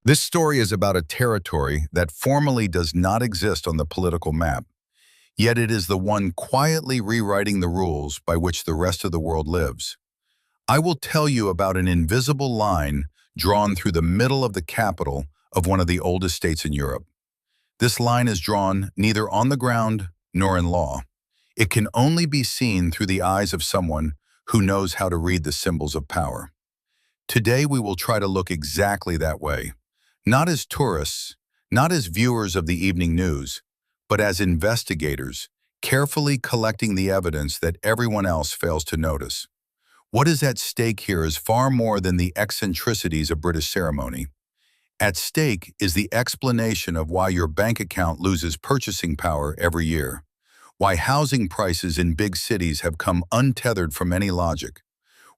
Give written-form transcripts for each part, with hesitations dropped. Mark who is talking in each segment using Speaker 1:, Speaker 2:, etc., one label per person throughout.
Speaker 1: This story is about a territory that formally does not exist on the political map, yet it is the one quietly rewriting the rules by which the rest of the world lives. I will tell you about an invisible line drawn through the middle of the capital of one of the oldest states in Europe. This line is drawn neither on the ground nor in law. It can only be seen through the eyes of someone who knows how to read the symbols of power. Today we will try to look exactly that way. Not as tourists, not as viewers of the evening news, but as investigators, carefully collecting the evidence that everyone else fails to notice. What is at stake here is far more than the eccentricities of British ceremony. At stake is the explanation of why your bank account loses purchasing power every year, why housing prices in big cities have come untethered from any logic,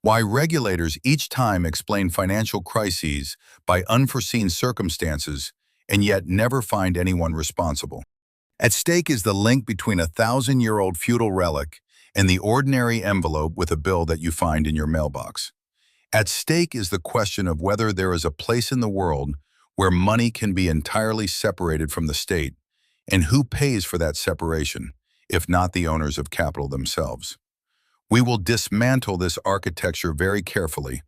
Speaker 1: why regulators each time explain financial crises by unforeseen circumstances and yet never find anyone responsible. At stake is the link between a thousand-year-old feudal relic and the ordinary envelope with a bill that you find in your mailbox. At stake is the question of whether there is a place in the world where money can be entirely separated from the state, and who pays for that separation, if not the owners of capital themselves. We will dismantle this architecture very carefully.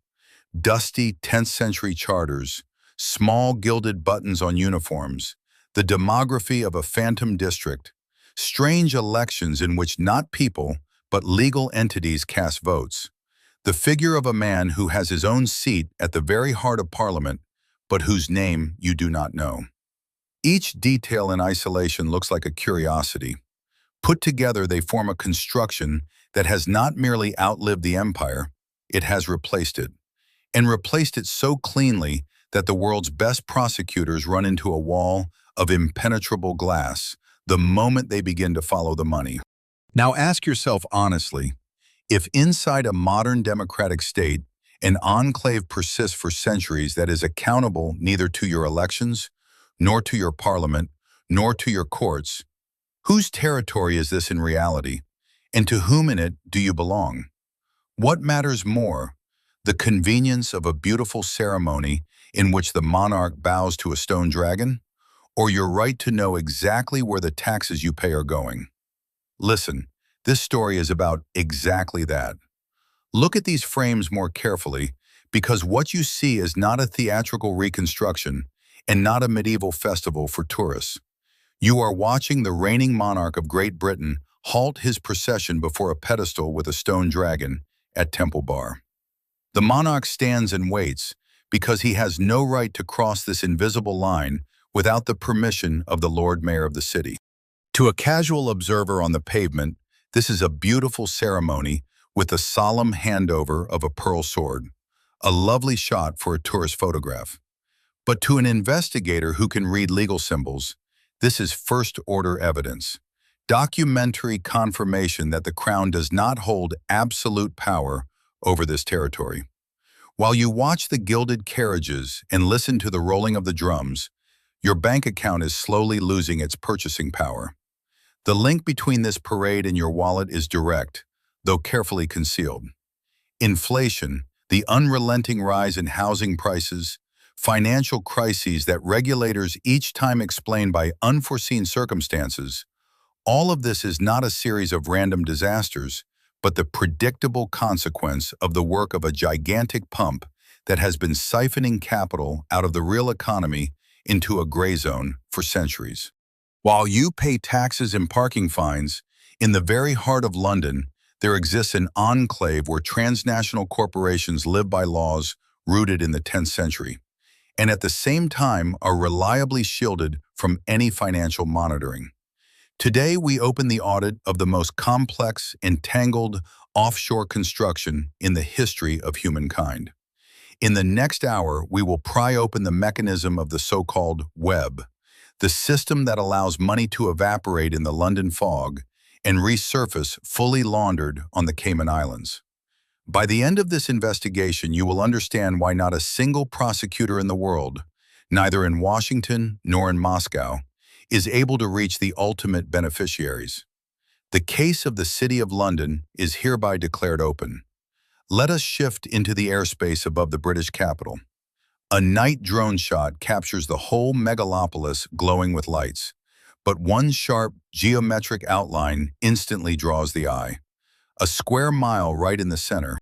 Speaker 1: Dusty 10th century charters, small gilded buttons on uniforms, the demography of a phantom district, strange elections in which not people but legal entities cast votes, the figure of a man who has his own seat at the very heart of Parliament, but whose name you do not know. Each detail in isolation looks like a curiosity. Put together, they form a construction that has not merely outlived the empire, it has replaced it. And replaced it so cleanly that the world's best prosecutors run into a wall of impenetrable glass the moment they begin to follow the money. Now ask yourself honestly, if inside a modern democratic state, an enclave persists for centuries that is accountable neither to your elections, nor to your parliament, nor to your courts, whose territory is this in reality? And to whom in it do you belong? What matters more, the convenience of a beautiful ceremony in which the monarch bows to a stone dragon, or your right to know exactly where the taxes you pay are going? Listen, this story is about exactly that. Look at these frames more carefully, because what you see is not a theatrical reconstruction and not a medieval festival for tourists. You are watching the reigning monarch of Great Britain halt his procession before a pedestal with a stone dragon at Temple Bar. The monarch stands and waits because he has no right to cross this invisible line without the permission of the Lord Mayor of the city. To a casual observer on the pavement, this is a beautiful ceremony with the solemn handover of a pearl sword, a lovely shot for a tourist photograph. But to an investigator who can read legal symbols, this is first-order evidence, documentary confirmation that the Crown does not hold absolute power over this territory. While you watch the gilded carriages and listen to the rolling of the drums, your bank account is slowly losing its purchasing power. The link between this parade and your wallet is direct, though carefully concealed. Inflation, the unrelenting rise in housing prices, financial crises that regulators each time explain by unforeseen circumstances, all of this is not a series of random disasters, but the predictable consequence of the work of a gigantic pump that has been siphoning capital out of the real economy into a gray zone for centuries. While you pay taxes and parking fines, in the very heart of London, there exists an enclave where transnational corporations live by laws rooted in the 10th century, and at the same time are reliably shielded from any financial monitoring. Today, we open the audit of the most complex, entangled offshore construction in the history of humankind. In the next hour, we will pry open the mechanism of the so-called web, the system that allows money to evaporate in the London fog and resurface fully laundered on the Cayman Islands. By the end of this investigation, you will understand why not a single prosecutor in the world, neither in Washington nor in Moscow, is able to reach the ultimate beneficiaries. The case of the City of London is hereby declared open. Let us shift into the airspace above the British capital. A night drone shot captures the whole megalopolis glowing with lights, but one sharp geometric outline instantly draws the eye. A square mile right in the center.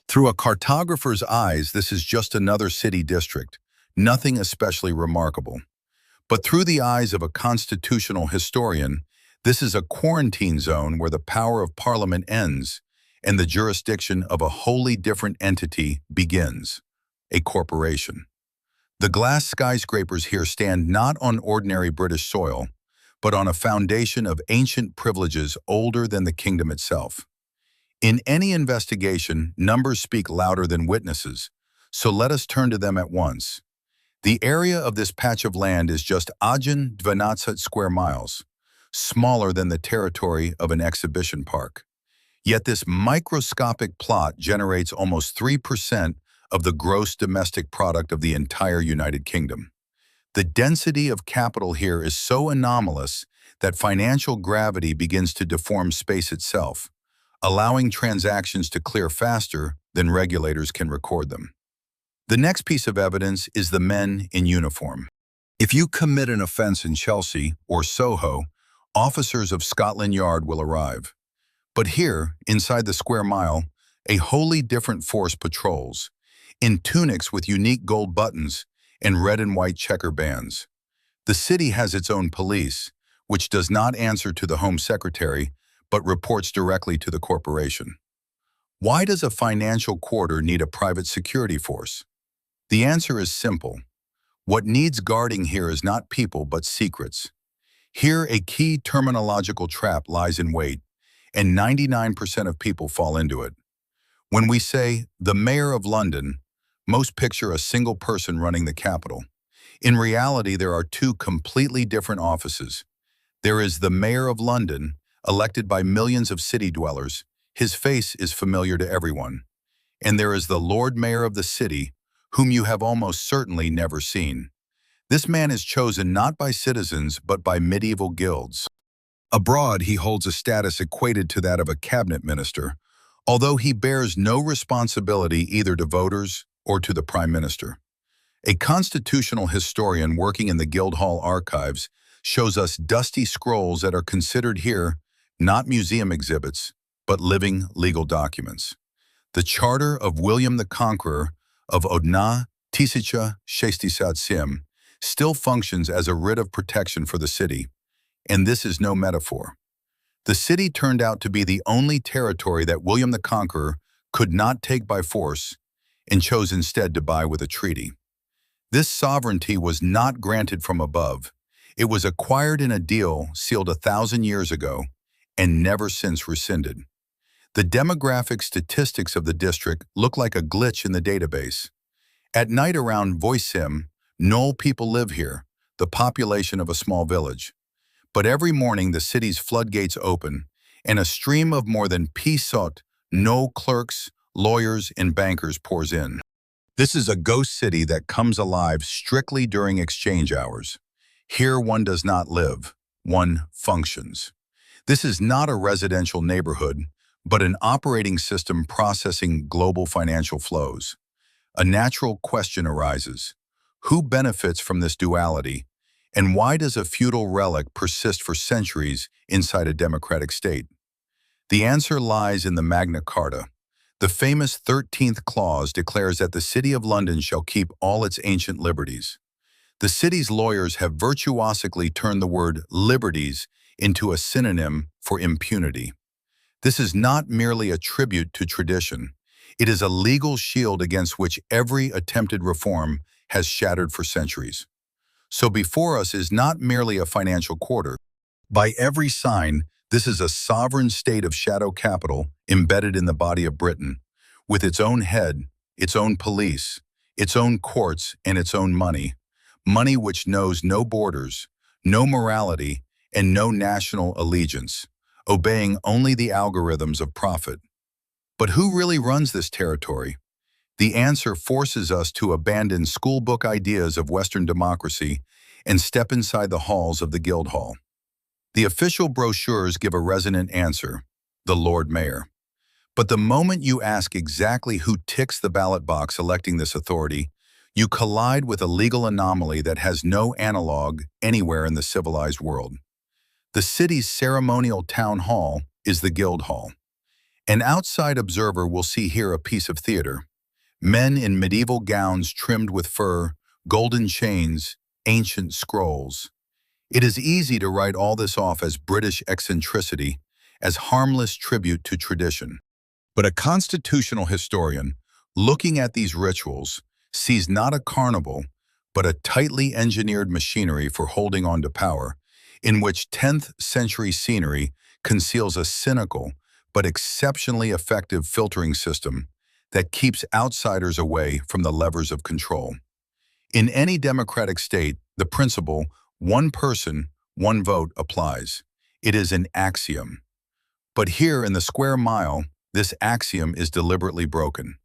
Speaker 1: Through a cartographer's eyes, this is just another city district, nothing especially remarkable. But through the eyes of a constitutional historian, this is a quarantine zone where the power of Parliament ends and the jurisdiction of a wholly different entity begins, a corporation. The glass skyscrapers here stand not on ordinary British soil, but on a foundation of ancient privileges older than the kingdom itself. In any investigation, numbers speak louder than witnesses, so let us turn to them at once. The area of this patch of land is just 12 square miles, smaller than the territory of an exhibition park. Yet this microscopic plot generates almost 3% of the gross domestic product of the entire United Kingdom. The density of capital here is so anomalous that financial gravity begins to deform space itself, allowing transactions to clear faster than regulators can record them. The next piece of evidence is the men in uniform. If you commit an offense in Chelsea or Soho, officers of Scotland Yard will arrive. But here, inside the square mile, a wholly different force patrols, in tunics with unique gold buttons and red and white checker bands. The city has its own police, which does not answer to the Home Secretary, but reports directly to the corporation. Why does a financial quarter need a private security force? The answer is simple. What needs guarding here is not people but secrets. Here, a key terminological trap lies in wait, and 99% of people fall into it. When we say, the Mayor of London, most picture a single person running the capital. In reality, there are two completely different offices. There is the Mayor of London, elected by millions of city dwellers. His face is familiar to everyone. And there is the Lord Mayor of the city, whom you have almost certainly never seen. This man is chosen not by citizens, but by medieval guilds. Abroad, he holds a status equated to that of a cabinet minister, although he bears no responsibility either to voters or to the Prime Minister. A constitutional historian working in the Guildhall archives shows us dusty scrolls that are considered here not museum exhibits, but living legal documents. The Charter of William the Conqueror of Odna Tisicha Shestisatsim still functions as a writ of protection for the city, and this is no metaphor. The city turned out to be the only territory that William the Conqueror could not take by force and chose instead to buy with a treaty. This sovereignty was not granted from above. It was acquired in a deal sealed 1,000 years ago and never since rescinded. The demographic statistics of the district look like a glitch in the database. At night around Voisim, null people live here, the population of a small village. But every morning the city's floodgates open, and a stream of more than Pisot, no clerks, lawyers, and bankers pours in. This is a ghost city that comes alive strictly during exchange hours. Here one does not live, one functions. This is not a residential neighborhood, but an operating system processing global financial flows. A natural question arises. Who benefits from this duality, and why does a feudal relic persist for centuries inside a democratic state? The answer lies in the Magna Carta. The famous 13th clause declares that the City of London shall keep all its ancient liberties. The city's lawyers have virtuosically turned the word liberties into a synonym for impunity. This is not merely a tribute to tradition. It is a legal shield against which every attempted reform has shattered for centuries. So before us is not merely a financial quarter. By every sign, this is a sovereign state of shadow capital embedded in the body of Britain, with its own head, its own police, its own courts, and its own money. Money which knows no borders, no morality, and no national allegiance, obeying only the algorithms of profit. But who really runs this territory? The answer forces us to abandon schoolbook ideas of Western democracy and step inside the halls of the Guildhall. The official brochures give a resonant answer, the Lord Mayor. But the moment you ask exactly who ticks the ballot box electing this authority, you collide with a legal anomaly that has no analog anywhere in the civilized world. The city's ceremonial town hall is the Guildhall. An outside observer will see here a piece of theater. Men in medieval gowns trimmed with fur, golden chains, ancient scrolls. It is easy to write all this off as British eccentricity, as harmless tribute to tradition. But a constitutional historian, looking at these rituals, sees not a carnival, but a tightly engineered machinery for holding on to power, in which 10th century scenery conceals a cynical but exceptionally effective filtering system that keeps outsiders away from the levers of control. In any democratic state, the principle, one person, one vote, applies. It is an axiom. But here in the square mile, this axiom is deliberately broken.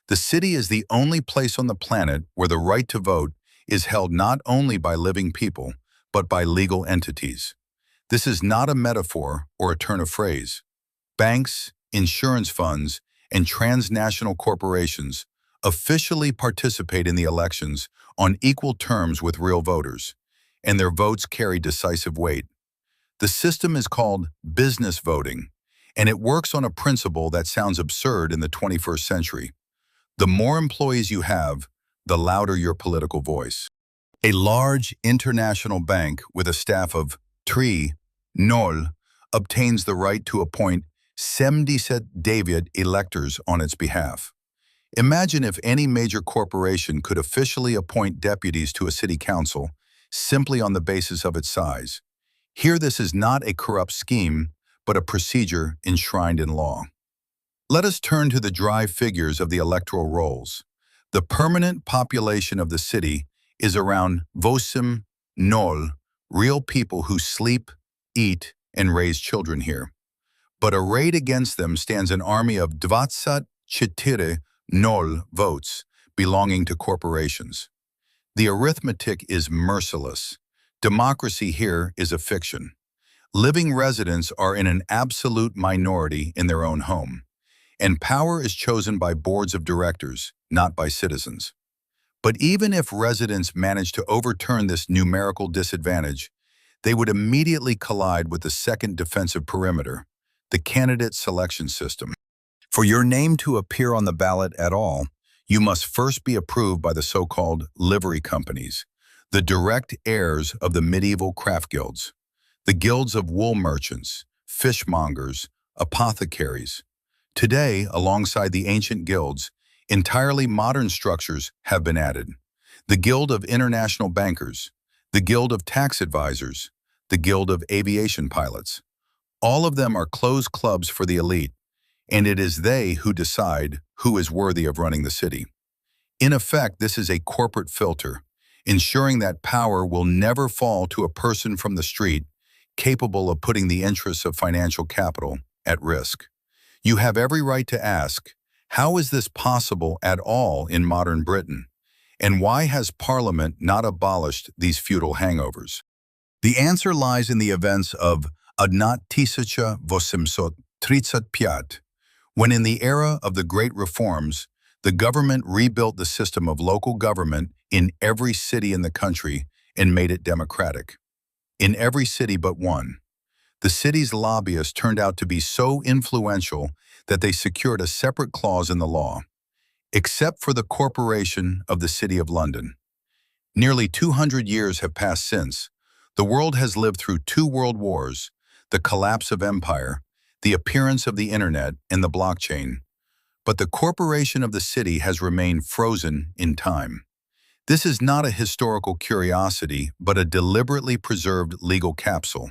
Speaker 1: The city is the only place on the planet where the right to vote is held not only by living people, but by legal entities. This is not a metaphor or a turn of phrase. Banks, insurance funds, and transnational corporations officially participate in the elections on equal terms with real voters, and their votes carry decisive weight. The system is called business voting, and it works on a principle that sounds absurd in the 21st century. The more employees you have, the louder your political voice. A large international bank with a staff of 3, obtains the right to appoint 77 David electors on its behalf. Imagine if any major corporation could officially appoint deputies to a city council simply on the basis of its size. Here this is not a corrupt scheme, but a procedure enshrined in law. Let us turn to the dry figures of the electoral rolls. The permanent population of the city is around 0, real people who sleep, eat, and raise children here. But arrayed against them stands an army of 24 votes belonging to corporations. The arithmetic is merciless. Democracy here is a fiction. Living residents are in an absolute minority in their own home, and power is chosen by boards of directors, not by citizens. But even if residents manage to overturn this numerical disadvantage, they would immediately collide with the second defensive perimeter, the candidate selection system. For your name to appear on the ballot at all, you must first be approved by the so-called livery companies, the direct heirs of the medieval craft guilds, the guilds of wool merchants, fishmongers, apothecaries. Today, alongside the ancient guilds, entirely modern structures have been added. The Guild of International Bankers, the Guild of Tax Advisors, the Guild of Aviation Pilots. All of them are closed clubs for the elite, and it is they who decide who is worthy of running the city. In effect, this is a corporate filter, ensuring that power will never fall to a person from the street capable of putting the interests of financial capital at risk. You have every right to ask, how is this possible at all in modern Britain? And why has Parliament not abolished these feudal hangovers? The answer lies in the events of 1835, when in the era of the Great Reforms, the government rebuilt the system of local government in every city in the country and made it democratic. In every city but one. The city's lobbyists turned out to be so influential that they secured a separate clause in the law, except for the corporation of the City of London. Nearly 200 years have passed since. The world has lived through 2 world wars, the collapse of empire, the appearance of the internet and the blockchain. But the corporation of the city has remained frozen in time. This is not a historical curiosity, but a deliberately preserved legal capsule.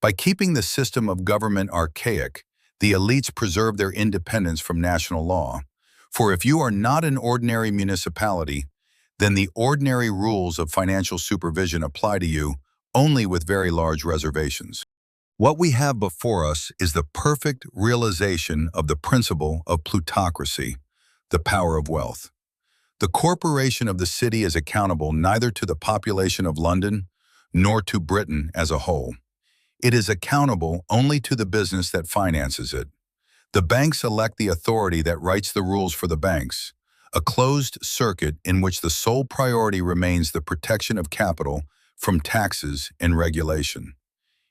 Speaker 1: By keeping the system of government archaic, the elites preserve their independence from national law. For if you are not an ordinary municipality, then the ordinary rules of financial supervision apply to you only with very large reservations. What we have before us is the perfect realization of the principle of plutocracy, the power of wealth. The corporation of the city is accountable neither to the population of London nor to Britain as a whole. It is accountable only to the business that finances it. The banks elect the authority that writes the rules for the banks. a closed circuit in which the sole priority remains the protection of capital from taxes and regulation.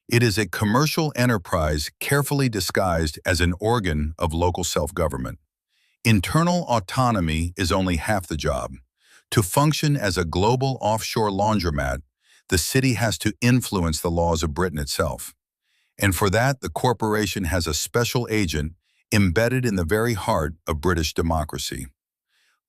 Speaker 1: It is a commercial enterprise carefully disguised as an organ of local self-government. Internal autonomy is only half the job. To function as a global offshore laundromat, the city has to influence the laws of Britain itself. And for that, the corporation has a special agent embedded in the very heart of British democracy.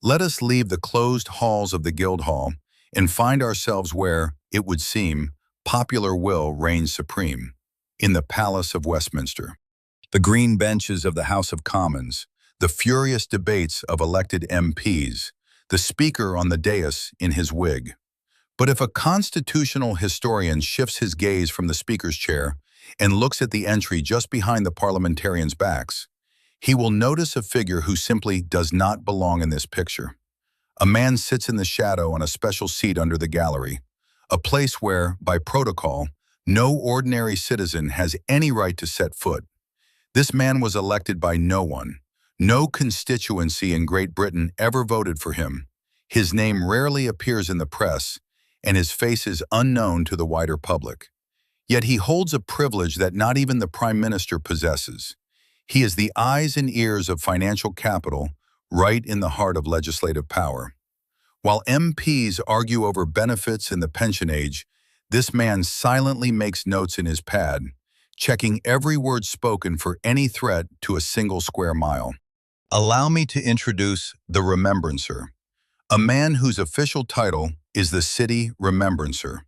Speaker 1: Let us leave the closed halls of the Guildhall and find ourselves where, it would seem, popular will reigns supreme, in the Palace of Westminster. The green benches of the House of Commons, the furious debates of elected MPs, the speaker on the dais in his wig. But if a constitutional historian shifts his gaze from the speaker's chair and looks at the entry just behind the parliamentarians' backs, he will notice a figure who simply does not belong in this picture. A man sits in the shadow on a special seat under the gallery, a place where, by protocol, no ordinary citizen has any right to set foot. This man was elected by no one. No constituency in Great Britain ever voted for him. His name rarely appears in the press, and his face is unknown to the wider public. Yet he holds a privilege that not even the Prime Minister possesses. He is the eyes and ears of financial capital, right in the heart of legislative power. While MPs argue over benefits and the pension age, this man silently makes notes in his pad, checking every word spoken for any threat to a single square mile. Allow me to introduce the Remembrancer, a man whose official title is the City Remembrancer.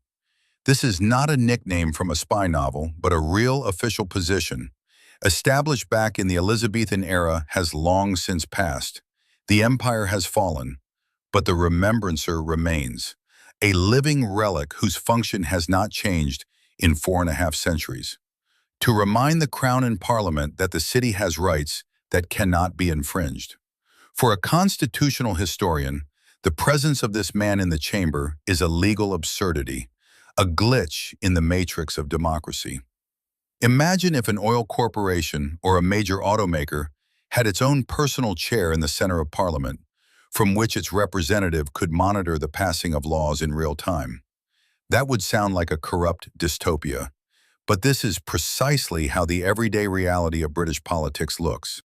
Speaker 1: This is not a nickname from a spy novel, but a real official position. Established back in the Elizabethan era has long since passed. The empire has fallen, but the Remembrancer remains, a living relic whose function has not changed in 4.5 centuries. To remind the Crown and Parliament that the city has rights that cannot be infringed. For a constitutional historian, the presence of this man in the chamber is a legal absurdity, a glitch in the matrix of democracy. Imagine if an oil corporation or a major automaker had its own personal chair in the center of Parliament, from which its representative could monitor the passing of laws in real time. That would sound like a corrupt dystopia, but this is precisely how the everyday reality of British politics looks.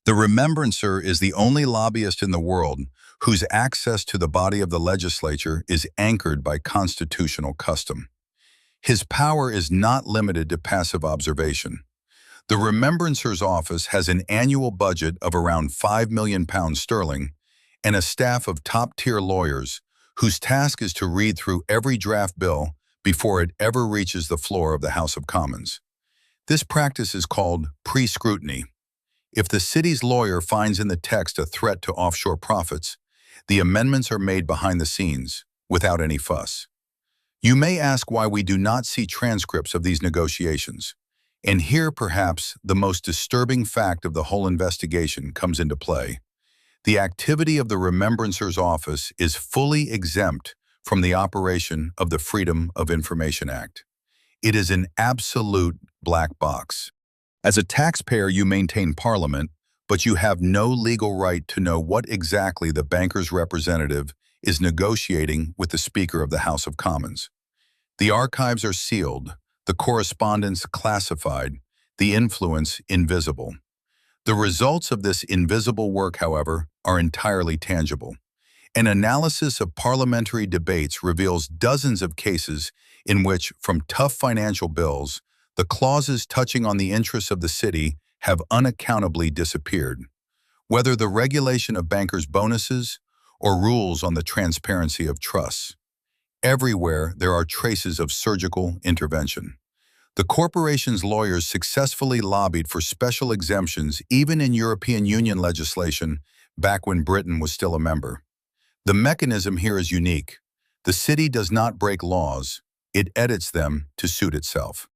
Speaker 1: The Remembrancer is the only lobbyist in the world whose access to the body of the legislature is anchored by constitutional custom. His power is not limited to passive observation. The Remembrancer's office has an annual budget of around £5 million and a staff of top-tier lawyers whose task is to read through every draft bill before it ever reaches the floor of the House of Commons. This practice is called pre-scrutiny. If the city's lawyer finds in the text a threat to offshore profits, the amendments are made behind the scenes, without any fuss. You may ask why we do not see transcripts of these negotiations. And here, perhaps, the most disturbing fact of the whole investigation comes into play. The activity of the Remembrancer's office is fully exempt from the operation of the Freedom of Information Act. It is an absolute black box. As a taxpayer, you maintain Parliament, but you have no legal right to know what exactly the banker's representative is negotiating with the Speaker of the House of Commons. The archives are sealed, the correspondence classified, the influence invisible. The results of this invisible work, however, are entirely tangible. An analysis of parliamentary debates reveals dozens of cases in which, from tough financial bills, the clauses touching on the interests of the city have unaccountably disappeared. Whether the regulation of bankers' bonuses or rules on the transparency of trusts, everywhere there are traces of surgical intervention. The corporation's lawyers successfully lobbied for special exemptions even in European Union legislation back when Britain was still a member. The mechanism here is unique. The city does not break laws, it edits them to suit itself.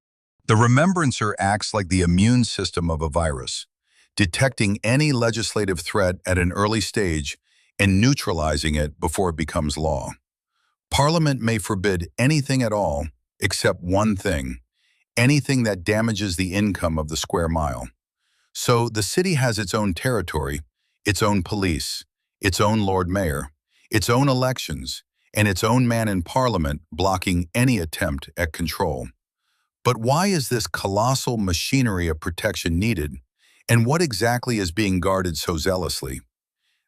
Speaker 1: The Remembrancer acts like the immune system of a virus, detecting any legislative threat at an early stage and neutralizing it before it becomes law. Parliament may forbid anything at all except one thing, anything that damages the income of the square mile. So the city has its own territory, its own police, its own Lord Mayor, its own elections, and its own man in Parliament blocking any attempt at control. But why is this colossal machinery of protection needed, and what exactly is being guarded so zealously?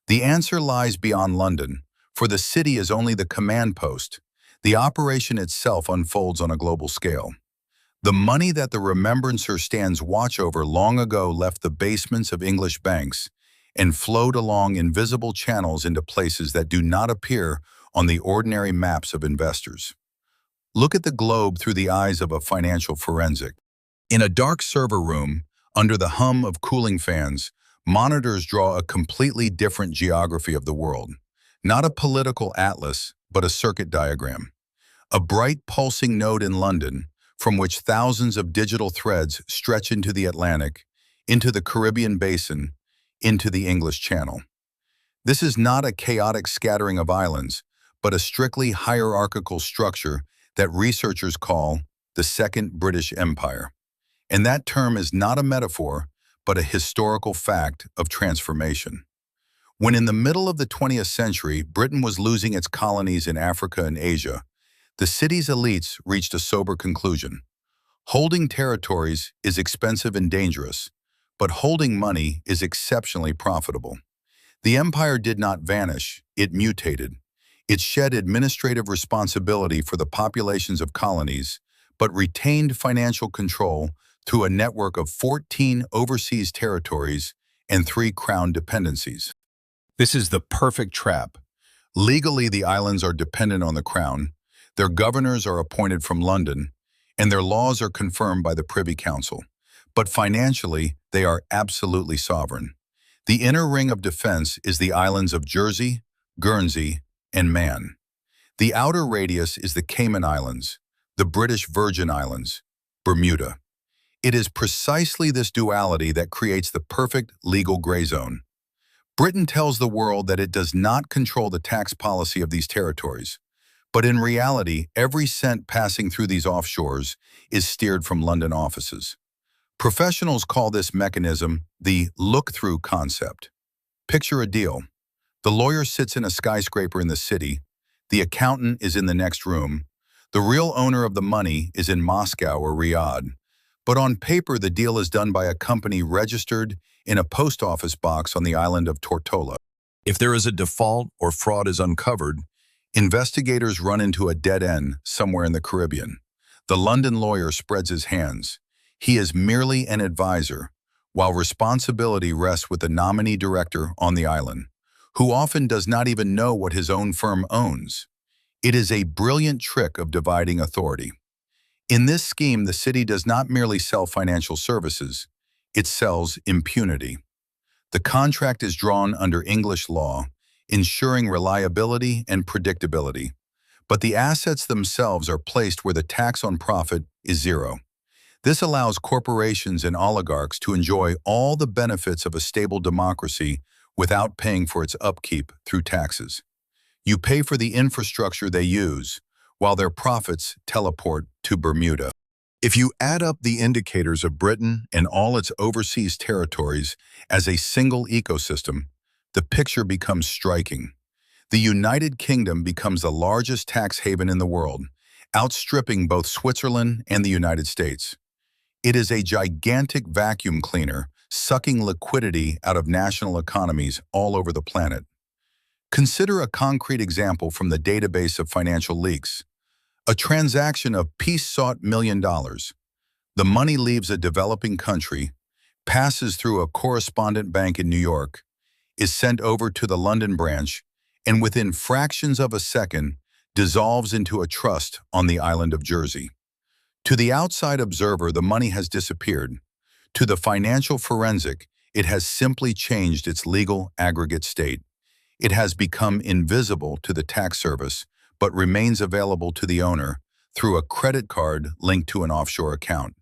Speaker 1: The answer lies beyond London, for the city is only the command post. The operation itself unfolds on a global scale. The money that the Remembrancer stands watch over long ago left the basements of English banks and flowed along invisible channels into places that do not appear on the ordinary maps of investors. Look at the globe through the eyes of a financial forensic. In a dark server room, under the hum of cooling fans, monitors draw a completely different geography of the world. Not a political atlas, but a circuit diagram. A bright pulsing node in London, from which thousands of digital threads stretch into the Atlantic, into the Caribbean basin, into the English Channel. This is not a chaotic scattering of islands, but a strictly hierarchical structure that researchers call the Second British Empire. And that term is not a metaphor, but a historical fact of transformation. When in the middle of the 20th century, Britain was losing its colonies in Africa and Asia, the city's elites reached a sober conclusion. Holding territories is expensive and dangerous, but holding money is exceptionally profitable. The empire did not vanish, it mutated. It shed administrative responsibility for the populations of colonies, but retained financial control through a network of 14 overseas territories and 3 crown dependencies. This is the perfect trap. Legally, the islands are dependent on the crown, their governors are appointed from London, and their laws are confirmed by the Privy Council. But financially, they are absolutely sovereign. The inner ring of defense is the islands of Jersey, Guernsey, and Man. The outer radius is the Cayman Islands, the British Virgin Islands, Bermuda. It is precisely this duality that creates the perfect legal gray zone. Britain tells the world that it does not control the tax policy of these territories, but in reality, every cent passing through these offshores is steered from London offices. Professionals call this mechanism the look-through concept. Picture a deal. The lawyer sits in a skyscraper in the city, the accountant is in the next room, the real owner of the money is in Moscow or Riyadh, but on paper the deal is done by a company registered in a post office box on the island of Tortola. If there is a default or fraud is uncovered, investigators run into a dead end somewhere in the Caribbean. The London lawyer spreads his hands. He is merely an advisor, while responsibility rests with the nominee director on the island, who often does not even know what his own firm owns. It is a brilliant trick of dividing authority. In this scheme, the city does not merely sell financial services, it sells impunity. The contract is drawn under English law, ensuring reliability and predictability, but the assets themselves are placed where the tax on profit is zero. This allows corporations and oligarchs to enjoy all the benefits of a stable democracy without paying for its upkeep through taxes. You pay for the infrastructure they use, while their profits teleport to Bermuda. If you add up the indicators of Britain and all its overseas territories as a single ecosystem, the picture becomes striking. The United Kingdom becomes the largest tax haven in the world, outstripping both Switzerland and the United States. It is a gigantic vacuum cleaner, sucking liquidity out of national economies all over the planet. Consider a concrete example from the database of financial leaks. A transaction of peace-sought $1 million. The money leaves a developing country, passes through a correspondent bank in New York, is sent over to the London branch, and within fractions of a second, dissolves into a trust on the island of Jersey. To the outside observer, the money has disappeared. To the financial forensic, it has simply changed its legal aggregate state. It has become invisible to the tax service, but remains available to the owner through a credit card linked to an offshore account.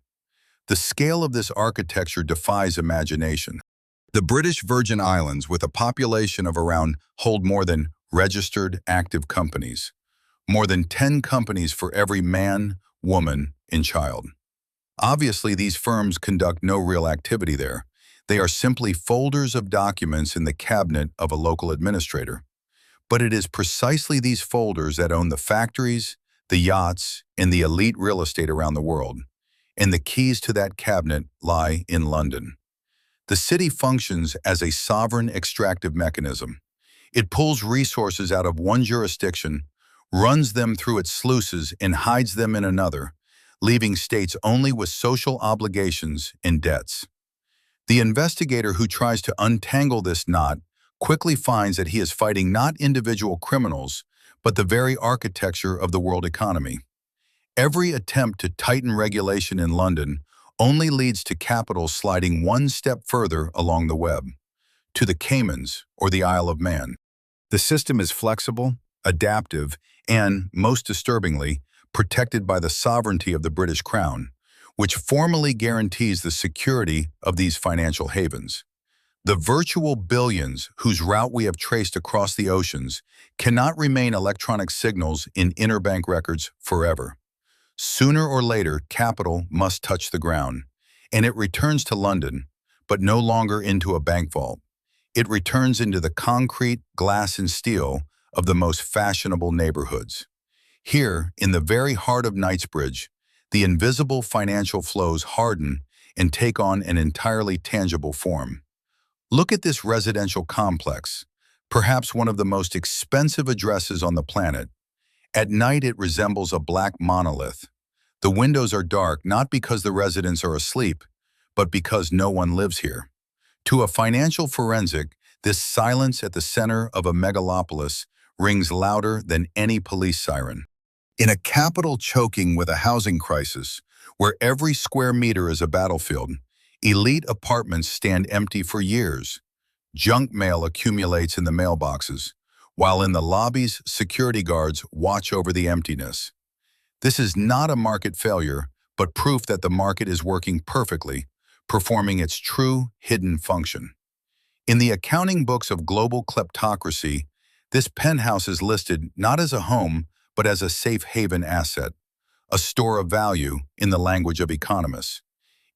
Speaker 1: The scale of this architecture defies imagination. The British Virgin Islands, with a population of around, hold more than registered active companies. More than 10 companies for every man, woman, and child. Obviously, these firms conduct no real activity there. They are simply folders of documents in the cabinet of a local administrator. But it is precisely these folders that own the factories, the yachts, and the elite real estate around the world. And the keys to that cabinet lie in London. The city functions as a sovereign extractive mechanism. It pulls resources out of one jurisdiction, runs them through its sluices, and hides them in another, leaving states only with social obligations and debts. The investigator who tries to untangle this knot quickly finds that he is fighting not individual criminals, but the very architecture of the world economy. Every attempt to tighten regulation in London only leads to capital sliding one step further along the web, to the Caymans or the Isle of Man. The system is flexible, adaptive, and, most disturbingly, protected by the sovereignty of the British Crown, which formally guarantees the security of these financial havens. The virtual billions whose route we have traced across the oceans cannot remain electronic signals in interbank records forever. Sooner or later, capital must touch the ground, and it returns to London, but no longer into a bank vault. It returns into the concrete, glass, and steel of the most fashionable neighborhoods. Here, in the very heart of Knightsbridge, the invisible financial flows harden and take on an entirely tangible form. Look at this residential complex, perhaps one of the most expensive addresses on the planet. At night, it resembles a black monolith. The windows are dark not because the residents are asleep, but because no one lives here. To a financial forensic, this silence at the center of a megalopolis rings louder than any police siren. In a capital choking with a housing crisis, where every square meter is a battlefield, elite apartments stand empty for years. Junk mail accumulates in the mailboxes, while in the lobbies, security guards watch over the emptiness. This is not a market failure, but proof that the market is working perfectly, performing its true hidden function. In the accounting books of global kleptocracy, this penthouse is listed not as a home, but as a safe haven asset, a store of value in the language of economists.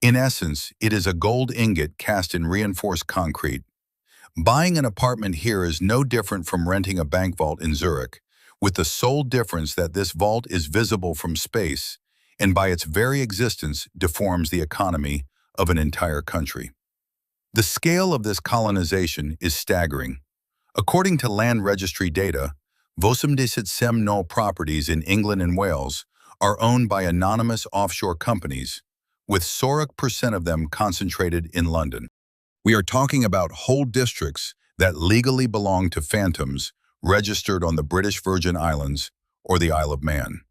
Speaker 1: In essence, it is a gold ingot cast in reinforced concrete. Buying an apartment here is no different from renting a bank vault in Zurich, with the sole difference that this vault is visible from space and by its very existence deforms the economy of an entire country. The scale of this colonization is staggering. According to land registry data, 87 no properties in England and Wales are owned by anonymous offshore companies, with 40% of them concentrated in London. We are talking about whole districts that legally belong to phantoms registered on the British Virgin Islands or the Isle of Man.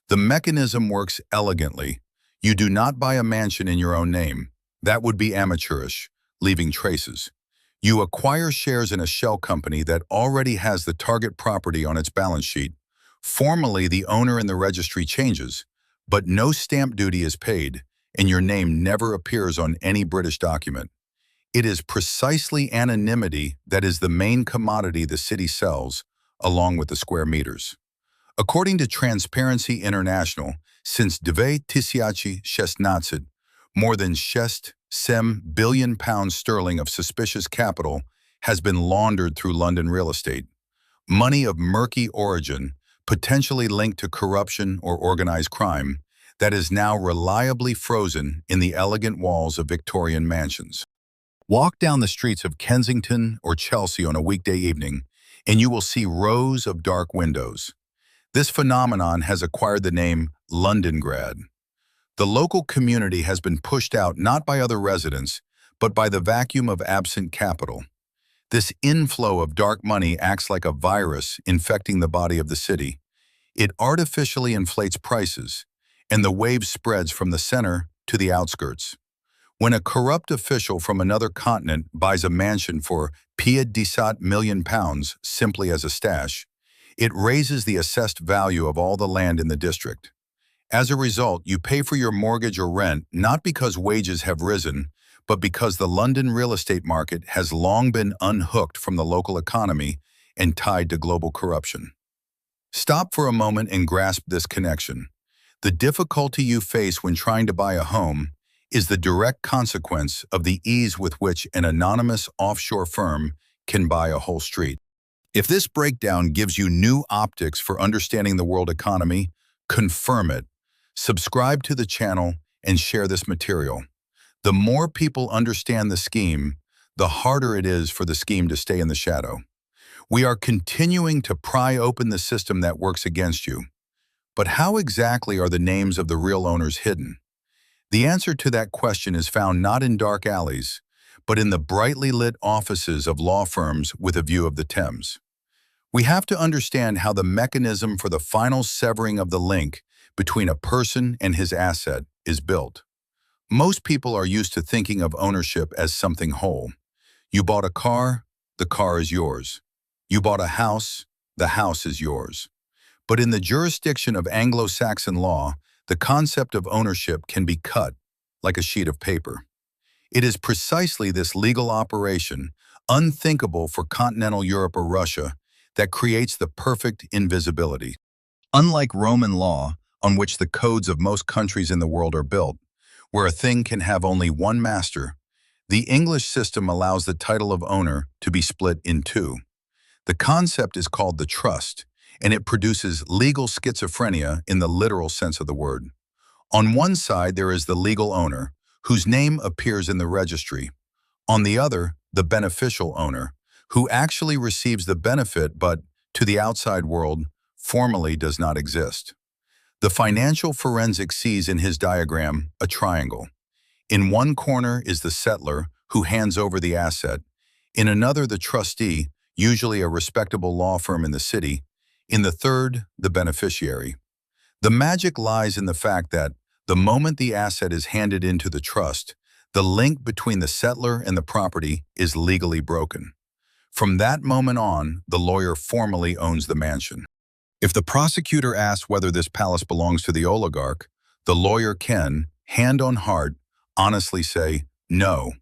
Speaker 1: The mechanism works elegantly. You do not buy a mansion in your own name. That would be amateurish, leaving traces. You acquire shares in a shell company that already has the target property on its balance sheet. Formally, the owner in the registry changes, but no stamp duty is paid, and your name never appears on any British document. It is precisely anonymity that is the main commodity the city sells, along with the square meters. According to Transparency International, since 2016, more than £6 billion of suspicious capital has been laundered through London real estate. Money of murky origin, potentially linked to corruption or organized crime, that is now reliably frozen in the elegant walls of Victorian mansions. Walk down the streets of Kensington or Chelsea on a weekday evening, and you will see rows of dark windows. This phenomenon has acquired the name Londongrad. The local community has been pushed out not by other residents, but by the vacuum of absent capital. This inflow of dark money acts like a virus infecting the body of the city. It artificially inflates prices, and the wave spreads from the center to the outskirts. When a corrupt official from another continent buys a mansion for £17 million simply as a stash, it raises the assessed value of all the land in the district. As a result, you pay for your mortgage or rent not because wages have risen, but because the London real estate market has long been unhooked from the local economy and tied to global corruption. Stop for a moment and grasp this connection. The difficulty you face when trying to buy a home is the direct consequence of the ease with which an anonymous offshore firm can buy a whole street. If this breakdown gives you new optics for understanding the world economy, confirm it. Subscribe to the channel and share this material. The more people understand the scheme, the harder it is for the scheme to stay in the shadow. We are continuing to pry open the system that works against you. But how exactly are the names of the real owners hidden? The answer to that question is found not in dark alleys, but in the brightly lit offices of law firms with a view of the Thames. We have to understand how the mechanism for the final severing of the link between a person and his asset is built. Most people are used to thinking of ownership as something whole. You bought a car, the car is yours. You bought a house, the house is yours. But in the jurisdiction of Anglo-Saxon law, the concept of ownership can be cut like a sheet of paper. It is precisely this legal operation, unthinkable for continental Europe or Russia, that creates the perfect invisibility. Unlike Roman law, on which the codes of most countries in the world are built, where a thing can have only one master, the English system allows the title of owner to be split in two. The concept is called the trust, and it produces legal schizophrenia in the literal sense of the word. On one side, there is the legal owner, whose name appears in the registry. On the other, the beneficial owner, who actually receives the benefit but, to the outside world, formally does not exist. The financial forensic sees in his diagram a triangle. In one corner is the settler, who hands over the asset. In another, the trustee, usually a respectable law firm in the city. In the third, the beneficiary. The magic lies in the fact that, the moment the asset is handed into the trust, the link between the settler and the property is legally broken. From that moment on, the lawyer formally owns the mansion. If the prosecutor asks whether this palace belongs to the oligarch, the lawyer can, hand on heart, honestly say, no,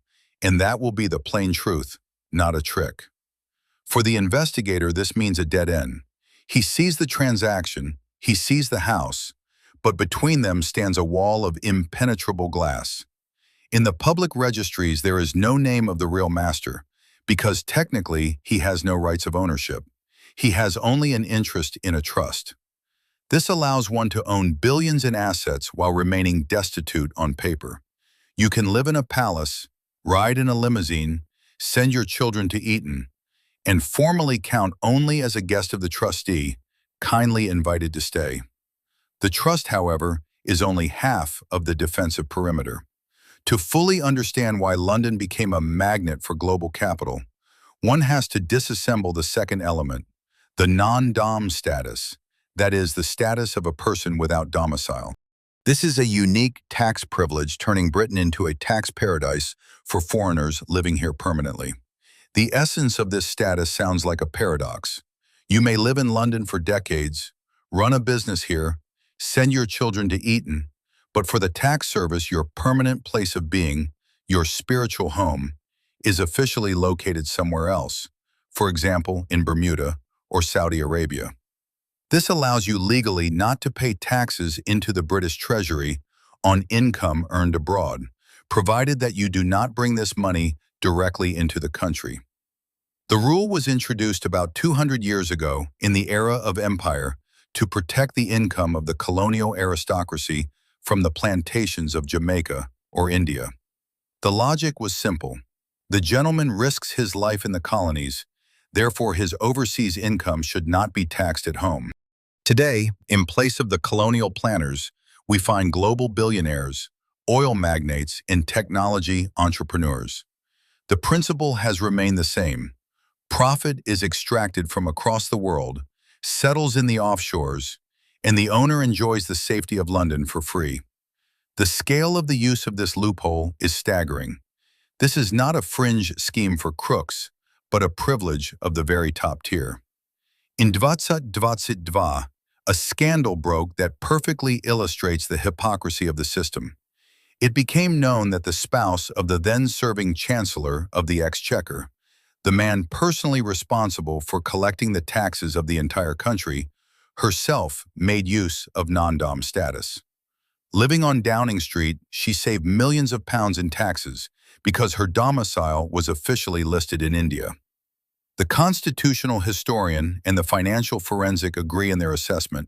Speaker 1: and that will be the plain truth, not a trick. For the investigator, this means a dead end. He sees the transaction, he sees the house, but between them stands a wall of impenetrable glass. In the public registries, there is no name of the real master, because technically he has no rights of ownership. He has only an interest in a trust. This allows one to own billions in assets while remaining destitute on paper. You can live in a palace, ride in a limousine, send your children to Eton, and formally count only as a guest of the trustee, kindly invited to stay. The trust, however, is only half of the defensive perimeter. To fully understand why London became a magnet for global capital, one has to disassemble the second element, the non-dom status, that is, the status of a person without domicile. This is a unique tax privilege, turning Britain into a tax paradise for foreigners living here permanently. The essence of this status sounds like a paradox. You may live in London for decades, run a business here, send your children to Eton, but for the tax service, your permanent place of being, your spiritual home, is officially located somewhere else, for example, in Bermuda or Saudi Arabia. This allows you legally not to pay taxes into the British Treasury on income earned abroad, provided that you do not bring this money directly into the country. The rule was introduced about 200 years ago in the era of empire to protect the income of the colonial aristocracy from the plantations of Jamaica or India. The logic was simple. The gentleman risks his life in the colonies, therefore his overseas income should not be taxed at home. Today, in place of the colonial planters, we find global billionaires, oil magnates, and technology entrepreneurs. The principle has remained the same. Profit is extracted from across the world, settles in the offshores, and the owner enjoys the safety of London for free. The scale of the use of this loophole is staggering. This is not a fringe scheme for crooks, but a privilege of the very top tier. In 2022, a scandal broke that perfectly illustrates the hypocrisy of the system. It became known that the spouse of the then-serving Chancellor of the Exchequer, the man personally responsible for collecting the taxes of the entire country, herself made use of non-dom status. Living on Downing Street, she saved millions of pounds in taxes because her domicile was officially listed in India. The constitutional historian and the financial forensic agree in their assessment.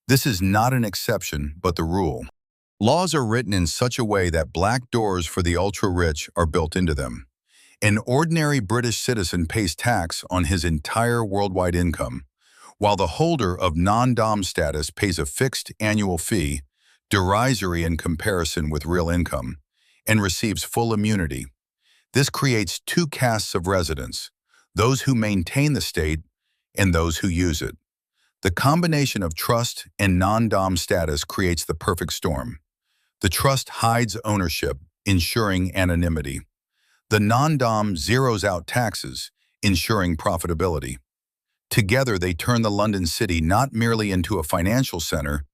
Speaker 1: This is not an exception, but the rule. Laws are written in such a way that black doors for the ultra-rich are built into them. An ordinary British citizen pays tax on his entire worldwide income, while the holder of non-dom status pays a fixed annual fee, derisory in comparison with real income, and receives full immunity. This creates two castes of residents, those who maintain the state and those who use it. The combination of trust and non-dom status creates the perfect storm. The trust hides ownership, ensuring anonymity. The non-dom zeroes out taxes, ensuring profitability. Together, they turn the London city not merely into a financial center,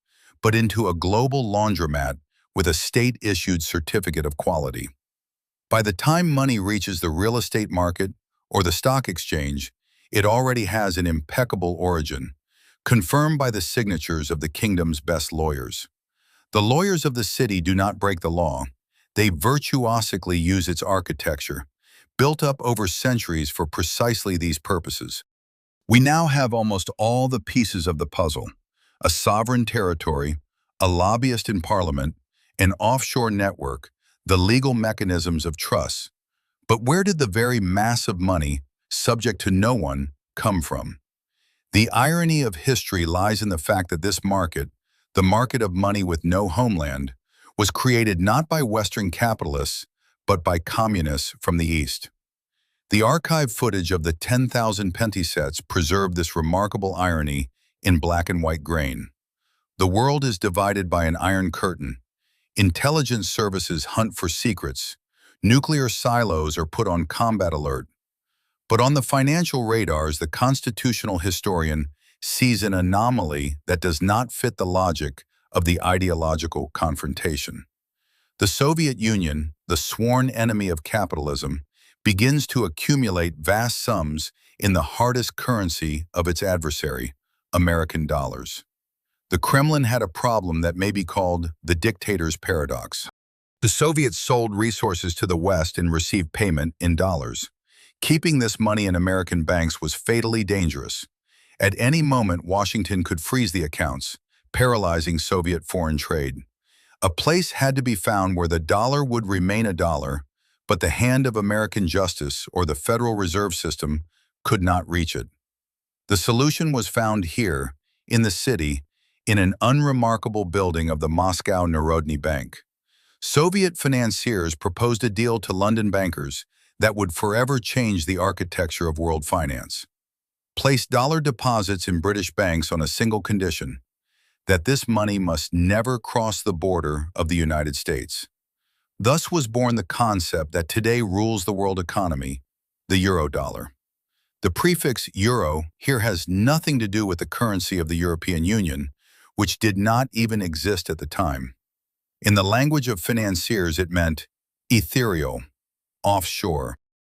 Speaker 1: but into a global laundromat with a state-issued certificate of quality. By the time money reaches the real estate market or the stock exchange, it already has an impeccable origin, confirmed by the signatures of the kingdom's best lawyers. The lawyers of the city do not break the law. They virtuosically use its architecture, built up over centuries for precisely these purposes. We now have almost all the pieces of the puzzle: a sovereign territory, a lobbyist in parliament, an offshore network, the legal mechanisms of trust. But where did the very mass of money, subject to no one, come from? The irony of history lies in the fact that this market, the market of money with no homeland, was created not by Western capitalists, but by communists from the East. The archive footage of the 10,000 penny sets preserved this remarkable irony in black and white grain. The world is divided by an iron curtain. Intelligence services hunt for secrets. Nuclear silos are put on combat alert. But on the financial radars, the constitutional historian sees an anomaly that does not fit the logic of the ideological confrontation. The Soviet Union, the sworn enemy of capitalism, begins to accumulate vast sums in the hardest currency of its adversary, American dollars. The Kremlin had a problem that may be called the dictator's paradox. The Soviets sold resources to the West and received payment in dollars. Keeping this money in American banks was fatally dangerous. At any moment, Washington could freeze the accounts, paralyzing Soviet foreign trade. A place had to be found where the dollar would remain a dollar, but the hand of American justice or the Federal Reserve System could not reach it. The solution was found here, in the city, in an unremarkable building of the Moscow Narodny Bank. Soviet financiers proposed a deal to London bankers that would forever change the architecture of world finance. Place dollar deposits in British banks on a single condition: that this money must never cross the border of the United States. Thus was born the concept that today rules the world economy, the eurodollar. The prefix euro here has nothing to do with the currency of the European Union, which did not even exist at the time. In the language of financiers, it meant ethereal, offshore.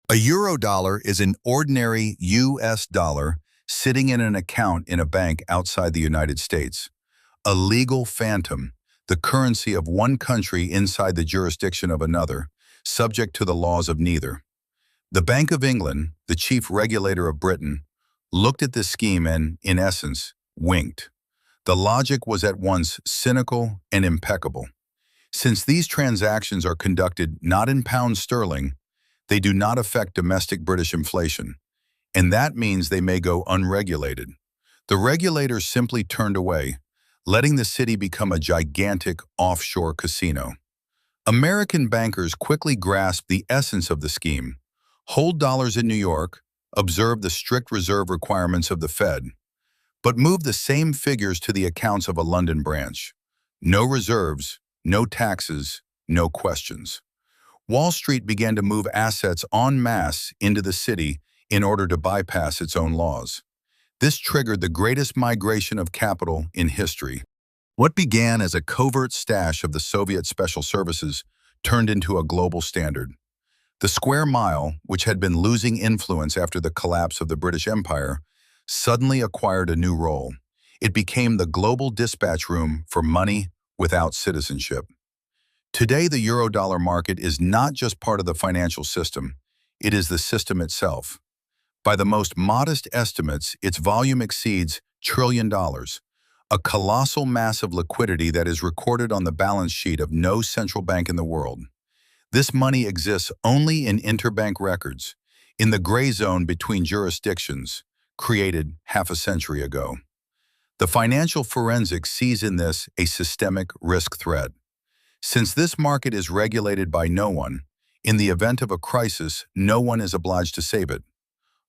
Speaker 1: A eurodollar is an ordinary US dollar sitting in an account in a bank outside the United States. A legal phantom, the currency of one country inside the jurisdiction of another, subject to the laws of neither. The Bank of England, the chief regulator of Britain, looked at this scheme and, in essence, winked. The logic was at once cynical and impeccable. Since these transactions are conducted not in pounds sterling, they do not affect domestic British inflation, and that means they may go unregulated. The regulators simply turned away, letting the city become a gigantic offshore casino. American bankers quickly grasped the essence of the scheme: hold dollars in New York, observe the strict reserve requirements of the Fed, but move the same figures to the accounts of a London branch. No reserves, no taxes, no questions. Wall Street began to move assets en masse into the city in order to bypass its own laws. This triggered the greatest migration of capital in history. What began as a covert stash of the Soviet special services turned into a global standard. The square mile, which had been losing influence after the collapse of the British Empire, suddenly acquired a new role. It became the global dispatch room for money, without citizenship. Today, the eurodollar market is not just part of the financial system, it is the system itself. By the most modest estimates, its volume exceeds $1 trillion, a colossal mass of liquidity that is recorded on the balance sheet of no central bank in the world. This money exists only in interbank records, in the gray zone between jurisdictions, created half a century ago. The financial forensic sees in this a systemic risk threat. Since this market is regulated by no one, in the event of a crisis, no one is obliged to save it.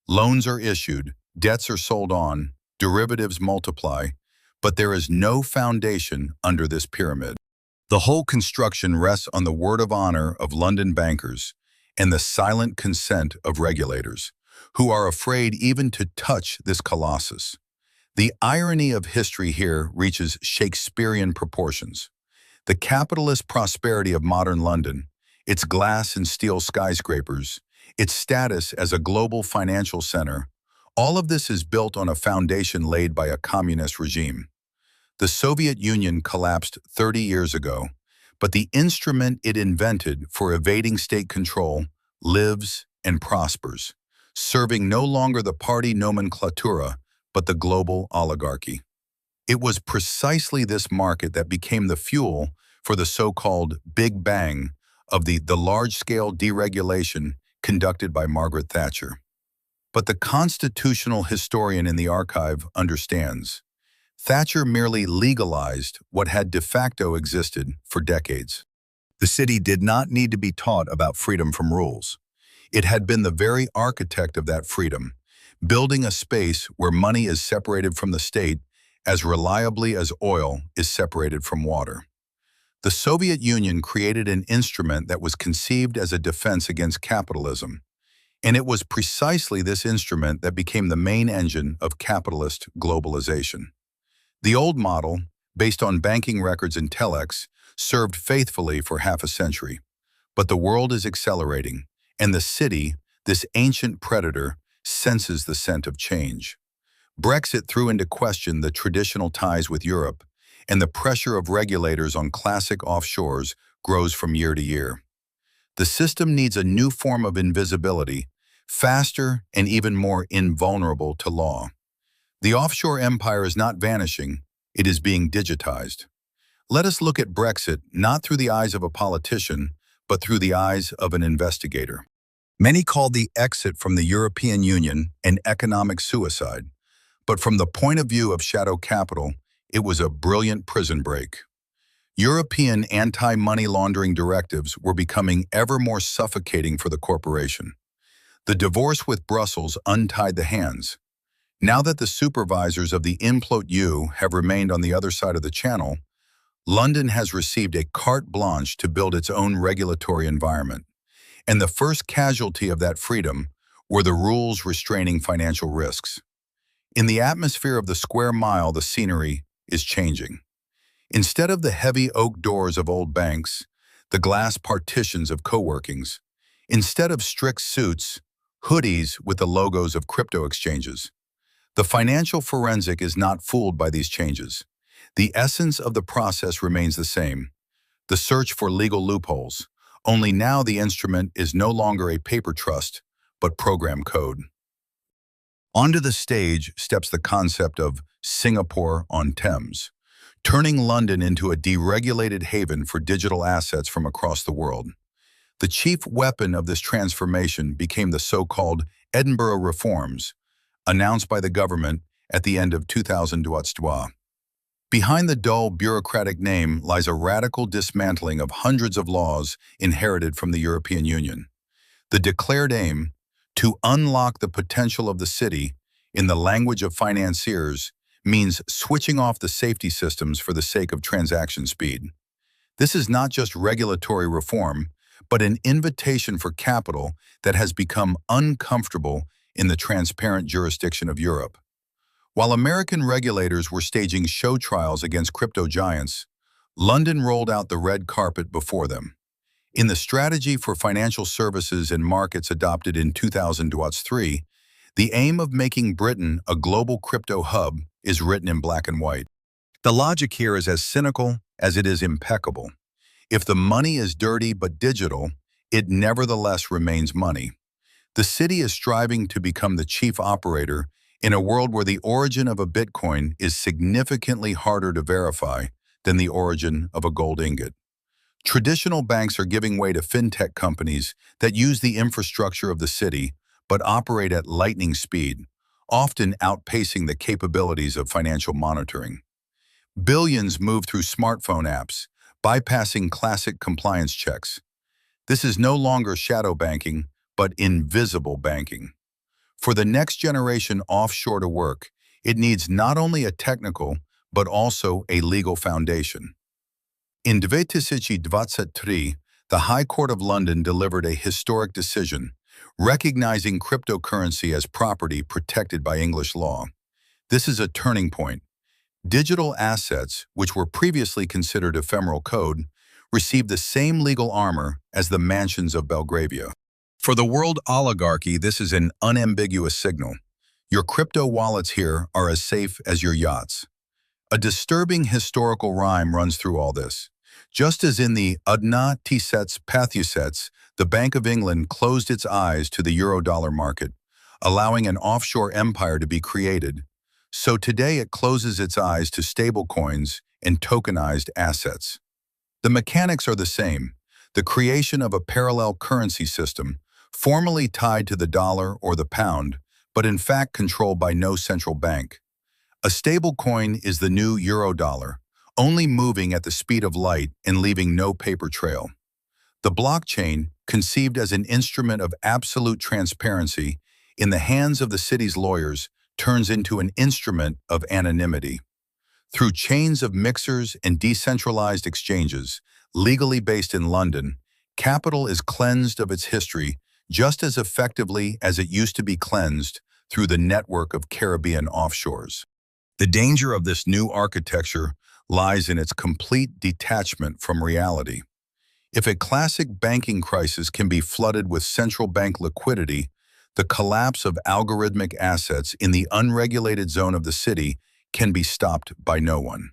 Speaker 1: Loans are issued, debts are sold on, derivatives multiply, but there is no foundation under this pyramid. The whole construction rests on the word of honor of London bankers and the silent consent of regulators, who are afraid even to touch this colossus. The irony of history here reaches Shakespearean proportions. The capitalist prosperity of modern London, its glass and steel skyscrapers, its status as a global financial center, all of this is built on a foundation laid by a communist regime. The Soviet Union collapsed 30 years ago, but the instrument it invented for evading state control lives and prospers, serving no longer the party nomenclatura, but the global oligarchy. It was precisely this market that became the fuel for the so-called Big Bang of the large-scale deregulation conducted by Margaret Thatcher. But the constitutional historian in the archive understands. Thatcher merely legalized what had de facto existed for decades. The city did not need to be taught about freedom from rules. It had been the very architect of that freedom, building a space where money is separated from the state as reliably as oil is separated from water. The Soviet Union created an instrument that was conceived as a defense against capitalism, and it was precisely this instrument that became the main engine of capitalist globalization. The old model, based on banking records and telex, served faithfully for half a century. But the world is accelerating, and the city, this ancient predator, senses the scent of change. Brexit threw into question the traditional ties with Europe, and the pressure of regulators on classic offshores grows from year to year. The system needs a new form of invisibility, faster and even more invulnerable to law. The offshore empire is not vanishing, it is being digitized. Let us look at Brexit not through the eyes of a politician, but through the eyes of an investigator. Many call the exit from the European Union an economic suicide, but from the point of view of shadow capital, it was a brilliant prison break. European anti-money laundering directives were becoming ever more suffocating for the corporation. The divorce with Brussels untied the hands. Now that the supervisors of the Implot U have remained on the other side of the channel, London has received a carte blanche to build its own regulatory environment. And the first casualty of that freedom were the rules restraining financial risks. In the atmosphere of the square mile, the scenery is changing. Instead of the heavy oak doors of old banks, the glass partitions of co-workings, instead of strict suits, hoodies with the logos of crypto exchanges. The financial forensic is not fooled by these changes. The essence of the process remains the same, the search for legal loopholes, only now the instrument is no longer a paper trust, but program code. Onto the stage steps the concept of Singapore on Thames, turning London into a deregulated haven for digital assets from across the world. The chief weapon of this transformation became the so-called Edinburgh Reforms, announced by the government at the end of 2022. Behind the dull bureaucratic name lies a radical dismantling of hundreds of laws inherited from the European Union. The declared aim, to unlock the potential of the city, in the language of financiers, means switching off the safety systems for the sake of transaction speed. This is not just regulatory reform, but an invitation for capital that has become uncomfortable in the transparent jurisdiction of Europe. While American regulators were staging show trials against crypto giants, London rolled out the red carpet before them. In the strategy for financial services and markets adopted in 2003, the aim of making Britain a global crypto hub is written in black and white. The logic here is as cynical as it is impeccable. If the money is dirty but digital, it nevertheless remains money. The city is striving to become the chief operator in a world where the origin of a Bitcoin is significantly harder to verify than the origin of a gold ingot. Traditional banks are giving way to fintech companies that use the infrastructure of the city but operate at lightning speed, often outpacing the capabilities of financial monitoring. Billions move through smartphone apps, bypassing classic compliance checks. This is no longer shadow banking, but invisible banking. For the next generation offshore to work, it needs not only a technical, but also a legal foundation. In 2023, the High Court of London delivered a historic decision, recognizing cryptocurrency as property protected by English law. This is a turning point. Digital assets, which were previously considered ephemeral code, received the same legal armor as the mansions of Belgravia. For the world oligarchy, this is an unambiguous signal. Your crypto wallets here are as safe as your yachts. A disturbing historical rhyme runs through all this. Just as in the Udna Tisets Pathusets, the Bank of England closed its eyes to the eurodollar market, allowing an offshore empire to be created, so today it closes its eyes to stablecoins and tokenized assets. The mechanics are the same, the creation of a parallel currency system, formally tied to the dollar or the pound, but in fact controlled by no central bank. A stablecoin is the new eurodollar, only moving at the speed of light and leaving no paper trail. The blockchain, conceived as an instrument of absolute transparency in the hands of the city's lawyers, turns into an instrument of anonymity. Through chains of mixers and decentralized exchanges, legally based in London, capital is cleansed of its history just as effectively as it used to be cleansed through the network of Caribbean offshores. The danger of this new architecture lies in its complete detachment from reality. If a classic banking crisis can be flooded with central bank liquidity, the collapse of algorithmic assets in the unregulated zone of the city can be stopped by no one.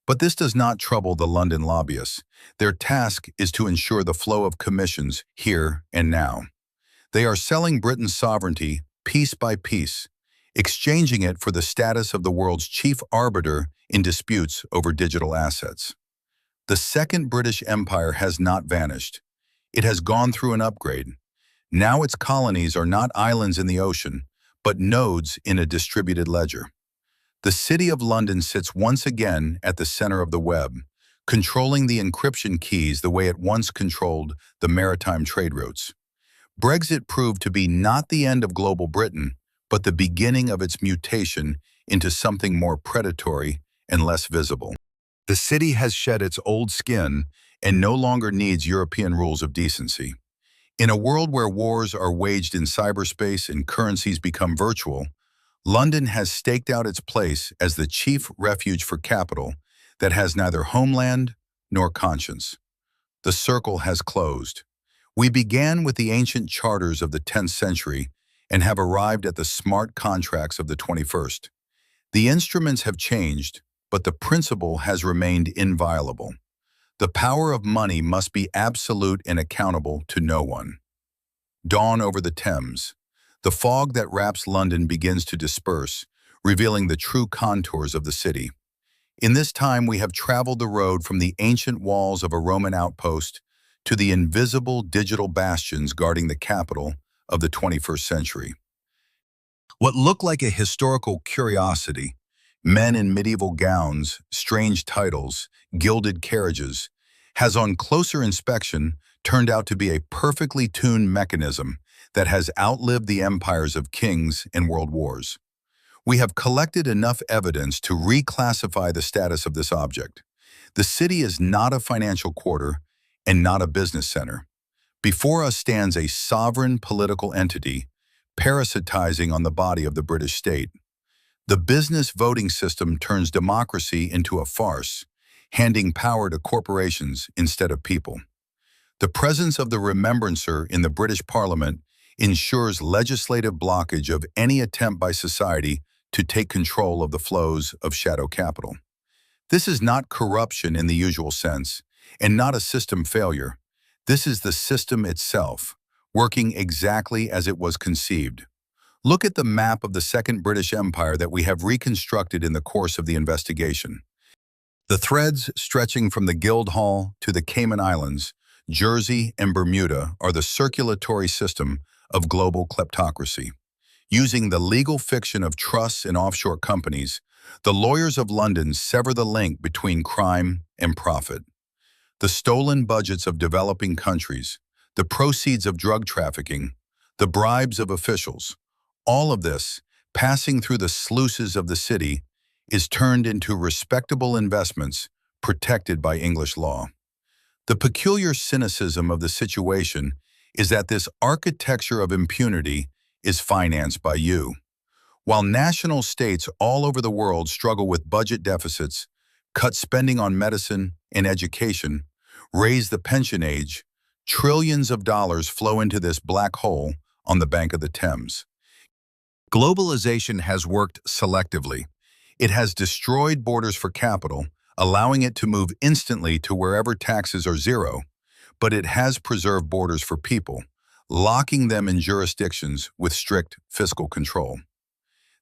Speaker 1: But this does not trouble the London lobbyists. Their task is to ensure the flow of commissions here and now. They are selling Britain's sovereignty piece by piece, exchanging it for the status of the world's chief arbiter in disputes over digital assets. The Second British Empire has not vanished. It has gone through an upgrade. Now its colonies are not islands in the ocean, but nodes in a distributed ledger. The City of London sits once again at the center of the web, controlling the encryption keys the way it once controlled the maritime trade routes. Brexit proved to be not the end of global Britain, but the beginning of its mutation into something more predatory and less visible. The city has shed its old skin and no longer needs European rules of decency. In a world where wars are waged in cyberspace and currencies become virtual, London has staked out its place as the chief refuge for capital that has neither homeland nor conscience. The circle has closed. We began with the ancient charters of the 10th century and have arrived at the smart contracts of the 21st. The instruments have changed, but the principle has remained inviolable. The power of money must be absolute and accountable to no one. Dawn over the Thames. The fog that wraps London begins to disperse, revealing the true contours of the city. In this time, we have traveled the road from the ancient walls of a Roman outpost to the invisible digital bastions guarding the capital of the 21st century. What looked like a historical curiosity, men in medieval gowns, strange titles, gilded carriages, has on closer inspection turned out to be a perfectly tuned mechanism that has outlived the empires of kings and world wars. We have collected enough evidence to reclassify the status of this object. The city is not a financial quarter and not a business center. Before us stands a sovereign political entity parasitizing on the body of the British state. The business voting system turns democracy into a farce, handing power to corporations instead of people. The presence of the Remembrancer in the British Parliament ensures legislative blockage of any attempt by society to take control of the flows of shadow capital. This is not corruption in the usual sense, and not a system failure. This is the system itself, working exactly as it was conceived. Look at the map of the Second British Empire that we have reconstructed in the course of the investigation. The threads stretching from the Guildhall to the Cayman Islands, Jersey, and Bermuda are the circulatory system of global kleptocracy. Using the legal fiction of trusts and offshore companies, the lawyers of London sever the link between crime and profit. The stolen budgets of developing countries, the proceeds of drug trafficking, the bribes of officials, all of this, passing through the sluices of the city, is turned into respectable investments protected by English law. The peculiar cynicism of the situation is that this architecture of impunity is financed by you. While national states all over the world struggle with budget deficits, cut spending on medicine and education, raise the pension age, trillions of dollars flow into this black hole on the bank of the Thames. Globalization has worked selectively. It has destroyed borders for capital, allowing it to move instantly to wherever taxes are zero, but it has preserved borders for people, locking them in jurisdictions with strict fiscal control.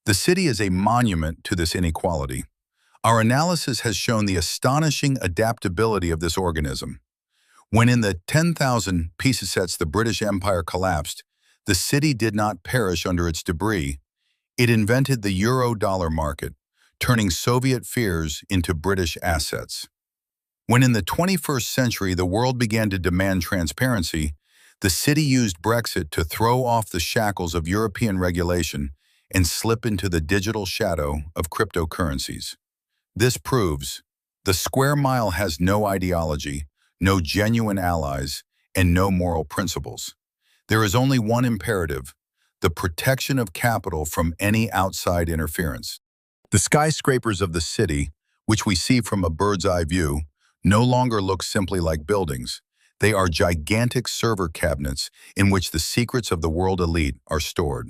Speaker 1: The city is a monument to this inequality. Our analysis has shown the astonishing adaptability of this organism. When in the 10,000 pieces sets the British Empire collapsed, the city did not perish under its debris. It invented the eurodollar market, turning Soviet fears into British assets. When in the 21st century the world began to demand transparency, the city used Brexit to throw off the shackles of European regulation and slip into the digital shadow of cryptocurrencies. This proves the square mile has no ideology, no genuine allies, and no moral principles. There is only one imperative: the protection of capital from any outside interference. The skyscrapers of the city, which we see from a bird's-eye view, no longer look simply like buildings. They are gigantic server cabinets in which the secrets of the world elite are stored.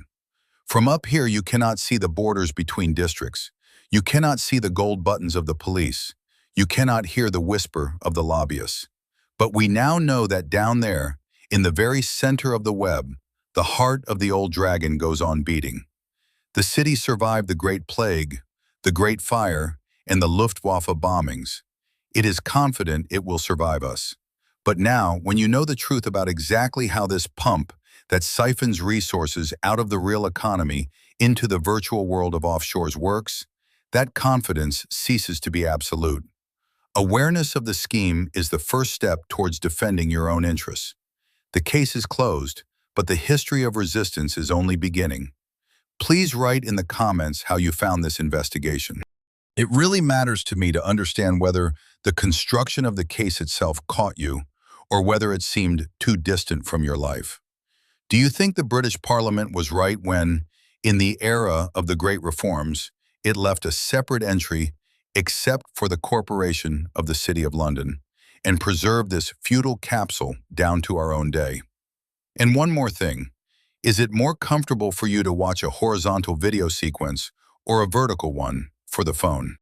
Speaker 1: From up here, you cannot see the borders between districts. You cannot see the gold buttons of the police. You cannot hear the whisper of the lobbyists. But we now know that down there, in the very center of the web, the heart of the old dragon goes on beating. The city survived the Great Plague, the Great Fire, and the Luftwaffe bombings. It is confident it will survive us. But now, when you know the truth about exactly how this pump that siphons resources out of the real economy into the virtual world of offshores works, that confidence ceases to be absolute. Awareness of the scheme is the first step towards defending your own interests. The case is closed, but the history of resistance is only beginning. Please write in the comments how you found this investigation. It really matters to me to understand whether the construction of the case itself caught you, or whether it seemed too distant from your life. Do you think the British Parliament was right when, in the era of the Great Reforms, it left a separate entry except for the corporation of the City of London, and preserved this feudal capsule down to our own day? And one more thing, is it more comfortable for you to watch a horizontal video sequence or a vertical one for the phone?